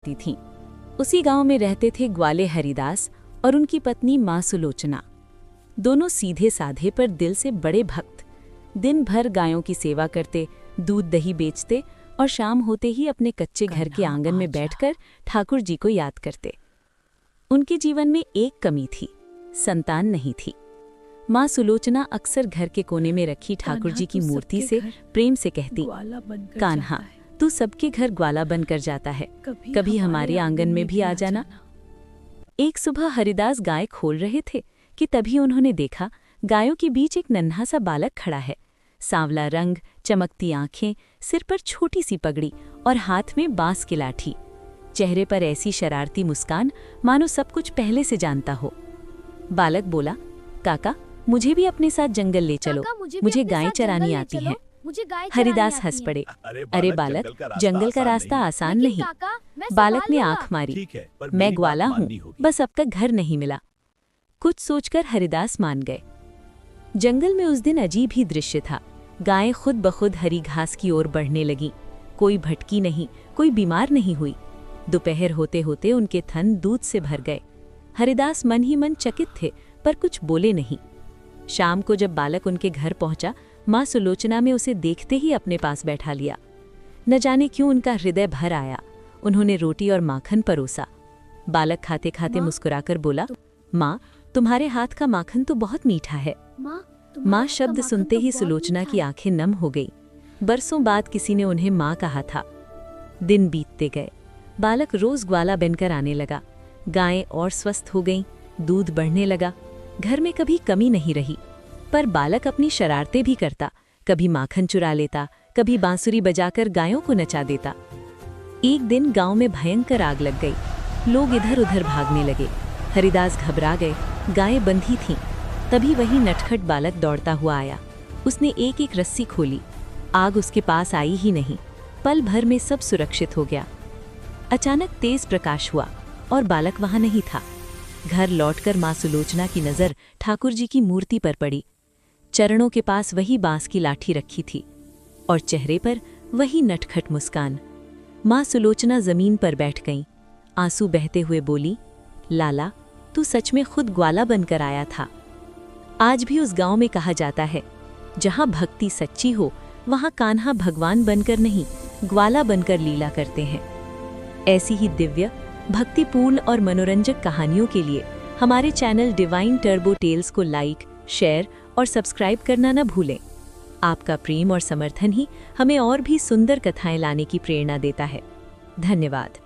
थीं। उसी गांव में रहते थे ग्वाले हरिदास और उनकी पत्नी मां सुलोचना। दोनों सीधे साधे पर दिल से बड़े भक्त। दिन भर गायों की सेवा करते, दूध दही बेचते और शाम होते ही अपने कच्चे घर के आंगन में बैठकर ठाकुर जी को याद करते। उनके जीवन में एक कमी थी, संतान नहीं थी। मां सुलोचना अक्सर घर के कोने में रखी ठाकुर जी की मूर्ति से प्रेम से कहती, कान्हा तू सबके घर ग्वाला बनकर जाता है, कभी हमारे आंगन में भी आ जाना। एक सुबह हरिदास गाय खोल रहे थे कि तभी उन्होंने देखा गायों के बीच एक नन्हा सा बालक खड़ा है। सांवला रंग, चमकती आंखें, सिर पर छोटी सी पगड़ी और हाथ में बांस की लाठी। चेहरे पर ऐसी शरारती मुस्कान मानो सब कुछ पहले से जानता हो। बालक बोला, काका मुझे भी अपने साथ जंगल ले चलो, मुझे गाय चरानी आती है। हरिदास हंस पड़े, अरे बालक, जंगल का रास्ता आसान नहीं। बालक ने आंख मारी, मैं ग्वाला हूँ, बस अब तक घर नहीं मिला। कुछ सोचकर हरिदास मान गए। जंगल में उस दिन अजीब ही दृश्य था। गायें खुद बखुद हरी घास की ओर बढ़ने लगीं। कोई भटकी नहीं, कोई बीमार नहीं हुई। दोपहर होते होते उनके थन दूध से भर गए। हरिदास मन ही मन चकित थे, पर कुछ बोले नहीं। शाम को जब बालक उनके घर पहुंचा, मां सुलोचना में उसे देखते ही अपने पास बैठा लिया। न जाने क्यों उनका हृदय भर आया। उन्होंने रोटी और माखन परोसा। बालक खाते खाते मुस्कुराकर बोला, माँ तुम्हारे हाथ का माखन तो बहुत मीठा है। माँ शब्द सुनते ही सुलोचना की आंखें नम हो गई। बरसों बाद किसी ने उन्हें माँ कहा था। दिन बीतते गए, बालक रोज ग्वाला बनकर आने लगा। गायें और स्वस्थ हो गईं, दूध बढ़ने लगा। घर में कभी कमी नहीं रही। पर बालक अपनी शरारतें भी करता, कभी माखन चुरा लेता, कभी बांसुरी बजाकर गायों को नचा देता। एक दिन गांव में भयंकर आग लग गई। लोग इधर उधर भागने लगे। हरिदास घबरा गए। गायें बंधी थीं। तभी वही नटखट बालक दौड़ता हुआ आया। उसने एक एक रस्सी खोली। आग उसके पास आई ही नहीं। पल भर में सब सुरक्षित हो गया। अचानक तेज प्रकाश हुआ और बालक वहां नहीं था। घर लौटकर मां सुलोचना की नजर ठाकुर जी की मूर्ति पर पड़ी। चरणों के पास वही बांस की लाठी रखी थी और चेहरे पर वही नटखट मुस्कान। मां सुलोचना जमीन पर बैठ गईं। आंसू बहते हुए बोली, लाला तू सच में खुद ग्वाला बनकर आया था। आज भी उस गांव में कहा जाता है, जहां भक्ति सच्ची हो वहां कान्हा भगवान बनकर नहीं, ग्वाला बनकर लीला करते हैं। ऐसी ही दिव्य, भक्तिपूर्ण और मनोरंजक कहानियों के लिए हमारे चैनल डिवाइन टर्बो टेल्स को लाइक, शेयर और सब्सक्राइब करना न भूलें। आपका प्रेम और समर्थन ही हमें और भी सुंदर कथाएं लाने की प्रेरणा देता है। धन्यवाद।